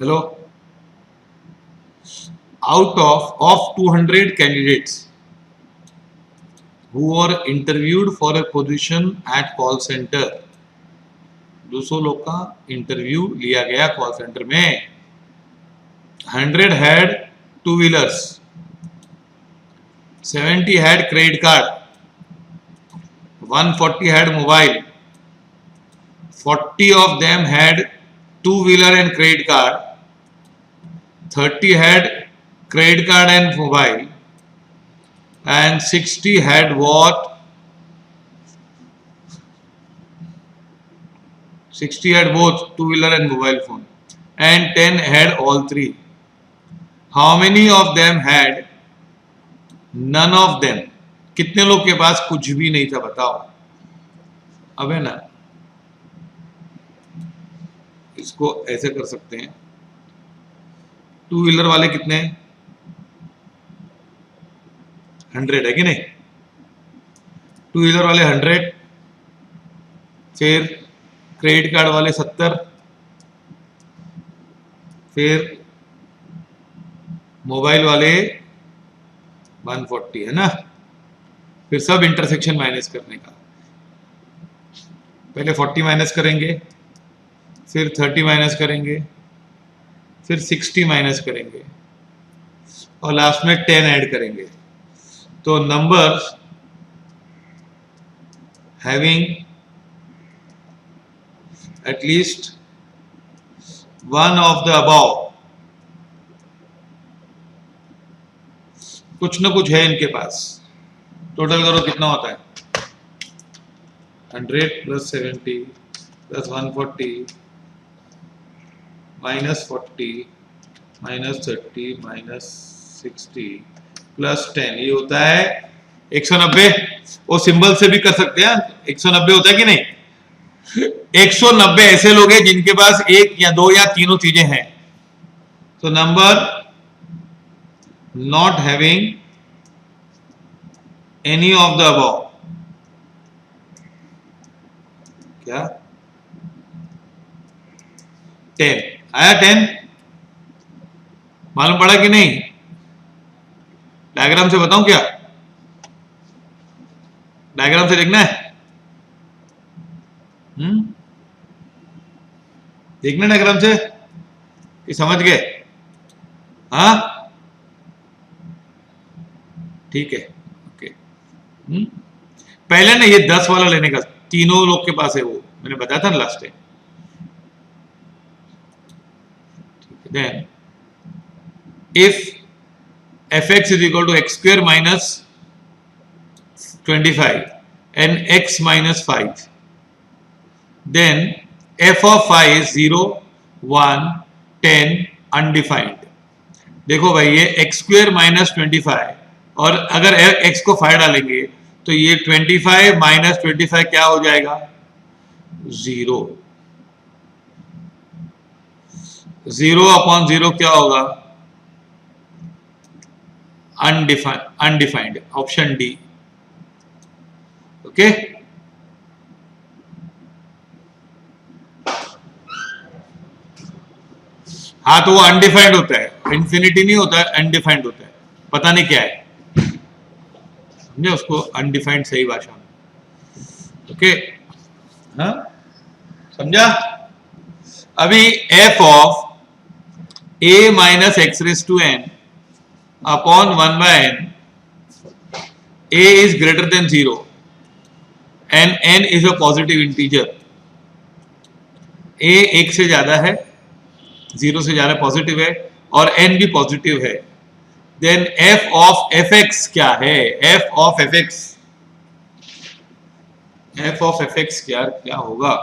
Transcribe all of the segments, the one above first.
Hello, out of 200 candidates who were interviewed for a position at call center, 200 लोग का interview लिया गया call centre में. 100 had two wheelers, 70 had credit card, 140 had mobile, 40 of them had two wheeler and credit card, 30 had credit card and mobile, and 60 had what? 60 had both two wheeler and mobile phone, and 10 had all three. How many of them had none of them? कितने लोग के पास कुछ भी नहीं था बताओ. अब है ना, इसको ऐसे कर सकते हैं. टू व्हीलर वाले कितने हैं? 100 है कि नहीं? टू व्हीलर वाले 100, फिर क्रेडिट कार्ड वाले 70, फिर मोबाइल वाले 140, है ना. फिर सब इंटरसेक्शन माइनस करने का. पहले 40 माइनस करेंगे, फिर 30 माइनस करेंगे, फिर 60 माइनस करेंगे, और लास्ट में 10 ऐड करेंगे. तो numbers having at least one of the above, कुछ ना कुछ है इनके पास. टोटल करो कितना होता है? 100 plus 70 plus 140 minus 40 minus 30 minus 60 plus 10, ये होता है 190. वो सिंबल से भी कर सकते हैं. 190 होता है कि नहीं? 190 ऐसे लोग हैं जिनके पास एक या दो या तीनों चीजें हैं. तो number not having any of the above, क्या 10 आया? 10 मालूम पड़ा कि नहीं? डायग्राम से बताऊं क्या? डायग्राम से देखना है. देखना डायग्राम से कि समझ गए? हाँ, ठीक है, ओके. पहले ना ये 10 वाला लेने का, तीनों लोग के पास है, वो मैंने बताया था ना last time. Then if fx is equal to x square minus 25 and x minus 5, then f of phi is 0, 1, 10, undefined. देखो भाई, ये x स्क्वेयर माइनस 25, और अगर x को 5 डालेंगे तो ये 25 माइनस 25 क्या हो जाएगा? 0. 0 अपॉन 0 क्या होगा? अनडिफाइंड. Option D. ओके, हाँ, तो वो अनडिफाइंड होता है, इंफिनिटी नहीं होता है, अनडिफाइंड होता है. पता नहीं क्या है, समझे उसको? अनडिफाइंड सही भाषा में. ओके, हाँ, समझा? अभी f of a minus x raise to n upon 1 by n, a is greater than 0 and n is a positive integer. a 1 से ज्यादा है, 0 से ज्यादा पॉजिटिव है, और n भी पॉजिटिव है. देन f ऑफ fx क्या है? f of fx, f of fx क्या होगा?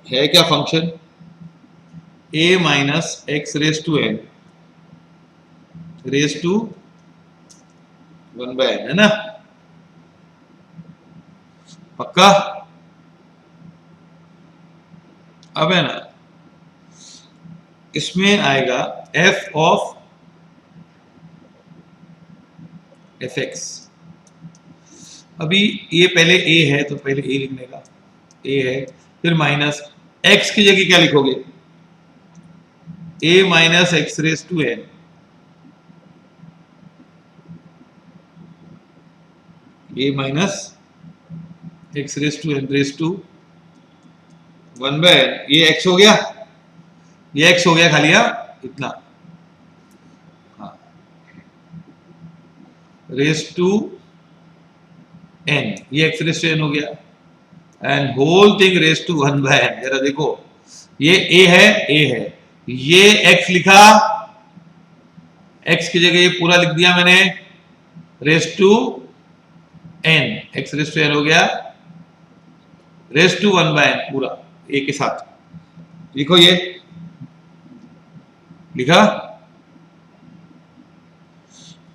है क्या function? a minus x raise to n raise to 1 by n, है ना? पक्का? अब है ना, इसमें आएगा f ऑफ fx. अभी ये पहले a है तो पहले a लिखने का, a है, फिर माइनस x की जगह क्या लिखोगे, a minus x raise to n, a minus x raise to n raise to 1/n, ये x हो गया, ये x हो गया खाली, इतना, हाँ, रेस टू n, ये x रेस टू n हो गया, and whole thing raise to 1/n। जरा देखो, ये a है, ये x लिखा, x की जगह ये पूरा लिख दिया मैंने, raise to n, x raise to n हो गया, रेस टू 1/n पूरा a के साथ लिखो, ये लिखा।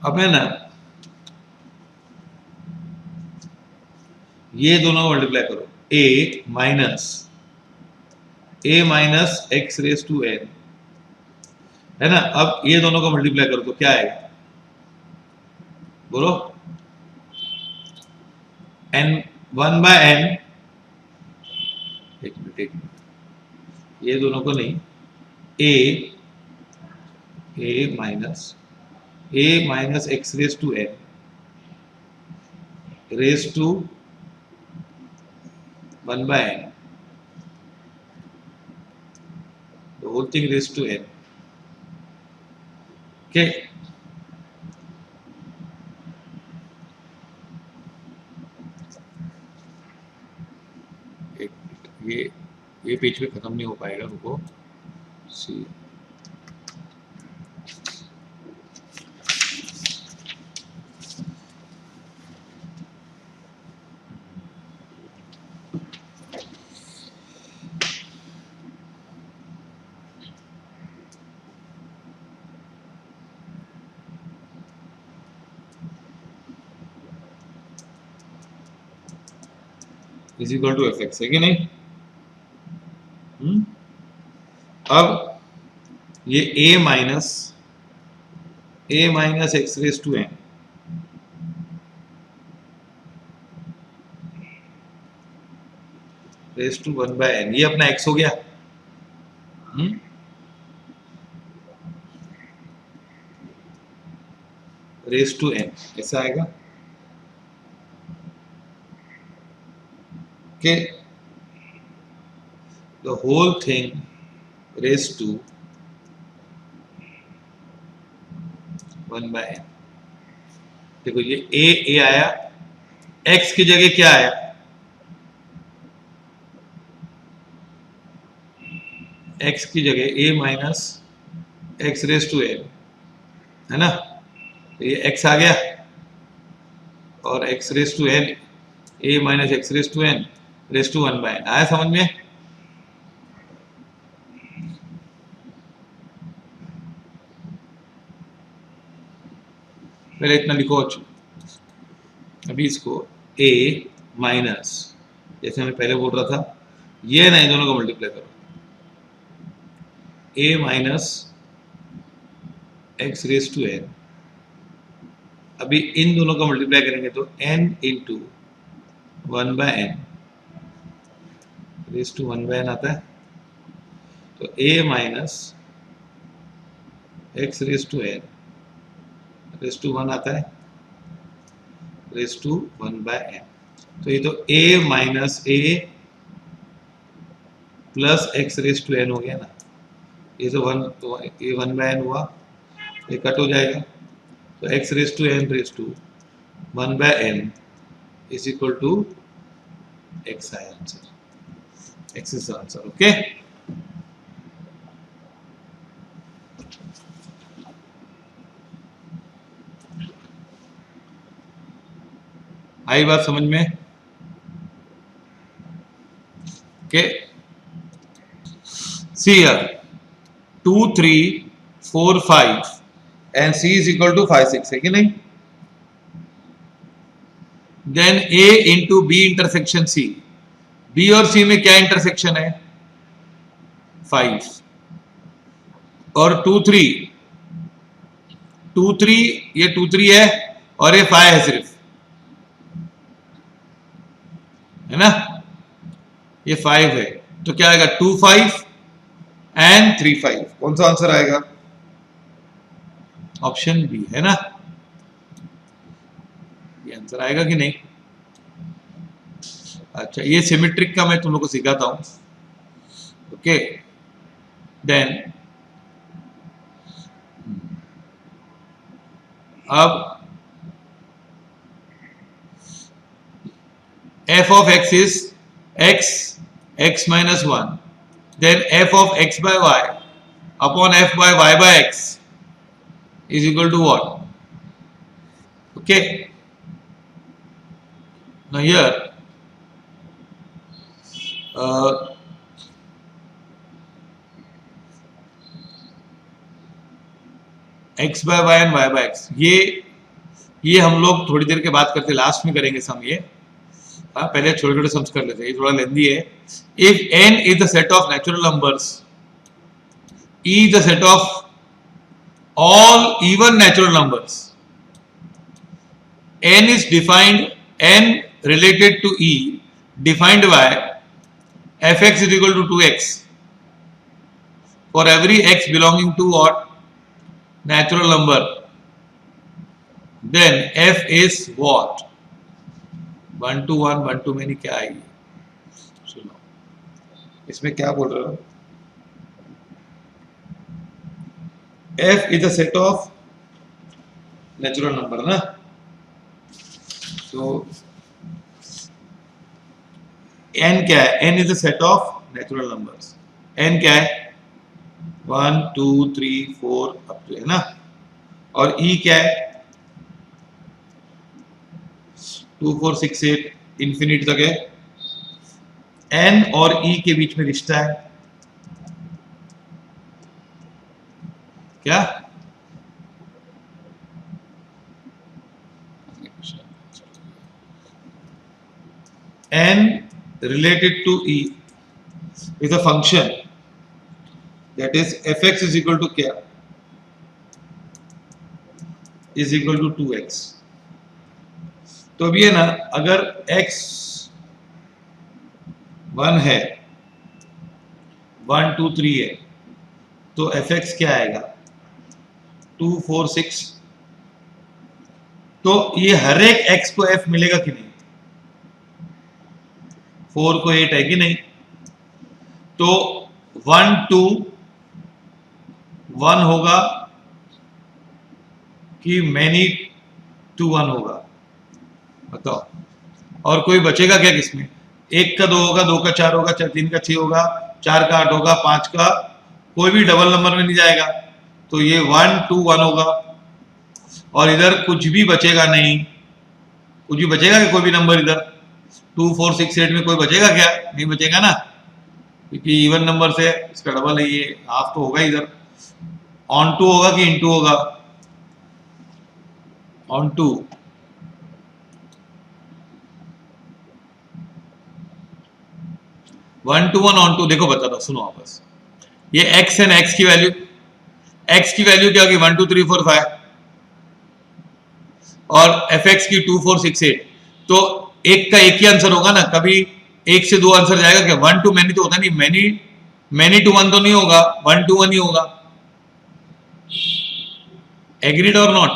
अब है ना, ये दोनों मल्टीप्लाई करो, a minus x raise to n, है ना। अब ये दोनों को मल्टीप्लाई करो तो क्या आएगा, बोलो, n 1/n, एक मिनट, ये दोनों को नहीं, a minus x raise to n raise to 1/n, the whole thing raised to n, okay। ये पेज पे खत्म नहीं हो पाएगा, रुको, C is equal to F X, है कि नहीं। अब ये a minus x raise to n raise to 1/n, ये अपना x हो गया, रेस टू n ऐसा आएगा, के the whole thing raise to 1/n। देखो, ये a आया, x की जगह क्या आया, x की जगह a minus x raise to n, है ना, तो ये x आ गया, और x raise to n, a minus x raise to n raise to 1/n, आया समझ में। पहले इतना लिखो, अभी इसको a माइनस, जैसे मैं पहले बोल रहा था, ये ना, इन दोनों को मल्टीप्लाई करो, a minus x raise to n, अभी इन दोनों को मल्टीप्लाई करेंगे तो n into 1/n race to 1/n आता है, तो a minus x raise to n raise to 1 आता है, रेस टू 1/n, तो ये तो a minus a plus x raise to n हो गया ना, ये तो 1, तो ये 1/n हुआ, ये कट हो जाएगा, तो x raise to n raise to 1/n is equal to x आया answer, x is answer, okay. आई बात समझ में, okay. See here 2 3 4 5 and c is equal to 5 6, है कि नहीं। Then a into B intersection c, b और c में क्या इंटरसेक्शन है, 5, और 2 3 ये 2 3 है, और ये 5 है सिर्फ, है ना, ये 5 है, तो क्या आएगा 2 5 एंड 3 5, कौन सा आंसर आएगा? ऑप्शन बी, है ना, ये आंसर आएगा कि नहीं? अच्छा, ये सिमेट्रिक का मैं तुम लोग को सिखाता हूं, ओके। देन अब f of x is x minus 1, then f of x by y upon f by y by x is equal to what? Okay, now here x by y and y by x, ये हम लोग थोड़ी देर के बाद करते, last में करेंगे सम ये, पहले छोटे छोटे सम्स कर लेते हैं, ये थोड़ा लेंदी है। If n is the set of natural numbers, e is the set of all even natural numbers, n is defined, n related to e defined by fx is equal to 2x for every x belonging to what? Natural number, then f is what? 1 to 1 1 to many, क्या आएगी? सुनो, इसमें क्या बोल रहे हो? f is a set of natural number ना, so n क्या है? n is a set of natural numbers, n क्या है? 1 2 3 4 अप टू, है ना, और e क्या है? 2 4 6 8 इंफिनिट तक है। n और e के बीच में रिश्ता है क्या? n related to e is a function that is fx is equal to क्या? is equal to 2x। तो अब ये ना, अगर x 1 है, 1 2 3 है, तो fx क्या आएगा? 2 4 6। तो ये हर एक x को f मिलेगा कि नहीं? 4 को 8 है कि नहीं? तो 1 2 1 होगा कि many to 1 होगा, बताओ। और कोई बचेगा क्या किसमें? 1 का 2 होगा, 2 का 4 होगा, 3 का 6 होगा, 4 का 8 होगा, 5 का, कोई भी डबल नंबर में नहीं जाएगा, तो ये 1 2 1 होगा। और इधर कुछ भी बचेगा नहीं, कुछ भी बचेगा क्या? कोई भी नंबर इधर 2 4 6 8 में कोई बचेगा क्या? नहीं बचेगा ना, क्योंकि इवन नंबर से इसका डबल है, ये हाफ तो होगा। इधर ऑन टू होगा कि इनटू होगा? On two. One two one on two, देखो बताता हूं, सुनो वापस। ये x है ना, x की वैल्यू क्या होगी? 1 2 3 4 5, और fx की 2 4 6 8। तो एक का एक ही आंसर होगा ना, कभी एक से दो आंसर जाएगा क्या? 1 टू मैनी तो होता नहीं, मैनी टू 1 तो नहीं होगा, 1 टू 1 ही होगा। एग्रीड और नॉट?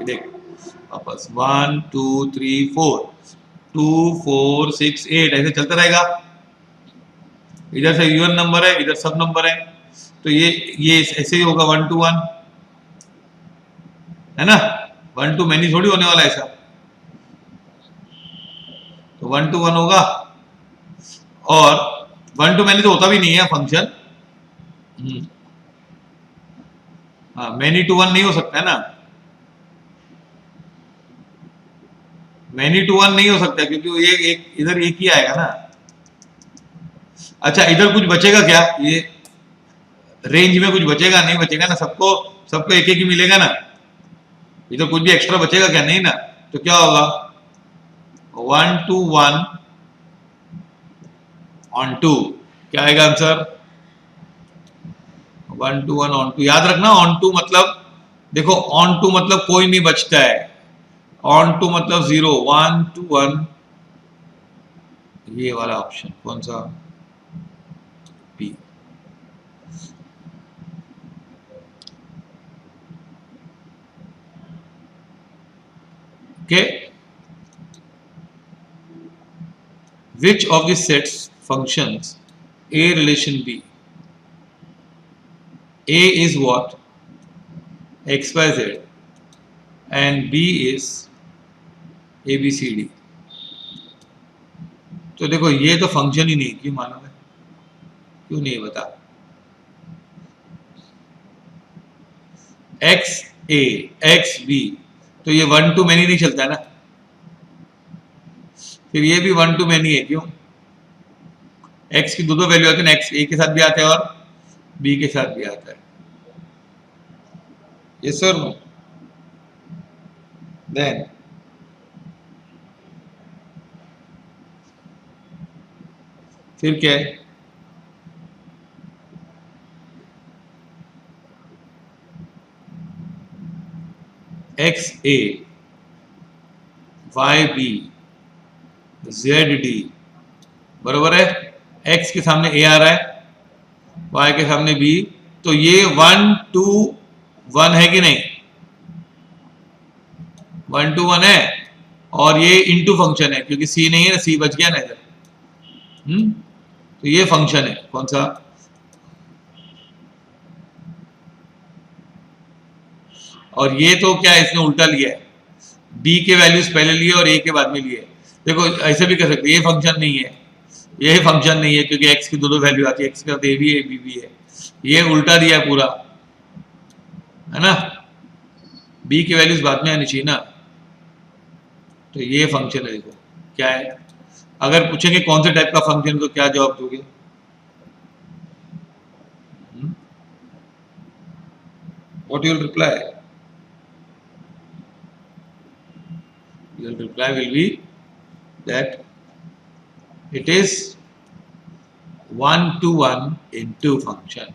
देख वापस, 1 2 3 4 2 4 6 8 ऐसे चलता रहेगा। इधर से इवन नंबर है, इधर सब नंबर है, तो ये ऐसे ही होगा 1 टू 1, है ना। 1 टू मैनी थोड़ी होने वाला ऐसा, तो 1 टू 1 होगा। और 1 टू मैनी तो होता भी नहीं है फंक्शन, हाँ, मैनी टू 1 नहीं हो सकता है ना, मैनी टू 1 नहीं हो सकता, क्योंकि ये एक इधर एक ही आएगा ना। अच्छा, इधर कुछ बचेगा क्या? ये रेंज में कुछ बचेगा? नहीं बचेगा ना, सबको एक एक ही मिलेगा ना। इधर कुछ भी एक्स्ट्रा बचेगा क्या? नहीं ना। तो क्या होगा? 1 टू 1 ऑन टू, क्या आएगा आंसर? 1 to 1 on to. याद रखना, ऑन टू मतलब, देखो ऑन टू मतलब कोई नहीं बचता है, ऑन टू मतलब 0 1 टू 1 ये वाला ऑप्शन कौन सा, B. Okay, which of the sets functions A relation B? A is what? X y z, and B is A B C D. तो देखो ये तो फंक्शन ही नहीं, क्यों मालूम है, क्यों नहीं बता। एक्स ए एक्स बी, तो ये 1 to many नहीं चलता है ना, फिर ये भी 1 to many है, क्यों, एक्स की दो वैल्यू आती है ना, एक्स ए के साथ भी आता है और बी के साथ भी आता है। ये सर देन फिर क्या है, एक्स ए वाई बी जेड डी, बरोबर है, एक्स के सामने ए आ रहा है, वाई के सामने बी, तो ये 1 to 1 है कि नहीं, 1 to 1 है, और ये इनटू फंक्शन है क्योंकि सी नहीं है ना, सी बच गया ना इधर। तो ये फंक्शन है कौन सा, और ये तो क्या है, इसने उल्टा लिया है, बी के वैल्यूज पहले लिए और ए के बाद में लिए। देखो ऐसे भी कर सकते, ये फंक्शन नहीं है, ये फंक्शन नहीं है क्योंकि एक्स की दो वैल्यू आती है, एक्स के साथ ए भी है बी भी है, ये उल्टा दिया है पूरा, है ना, बी की वैल्यूज बाद में आनी चाहिए ना, तो ये फंक्शन है। देखो क्या है, अगर पूछेंगे कौन से टाइप का फंक्शन, तो क्या जवाब दोगे, what you will reply, your reply will be that it is 1 to 1 into function.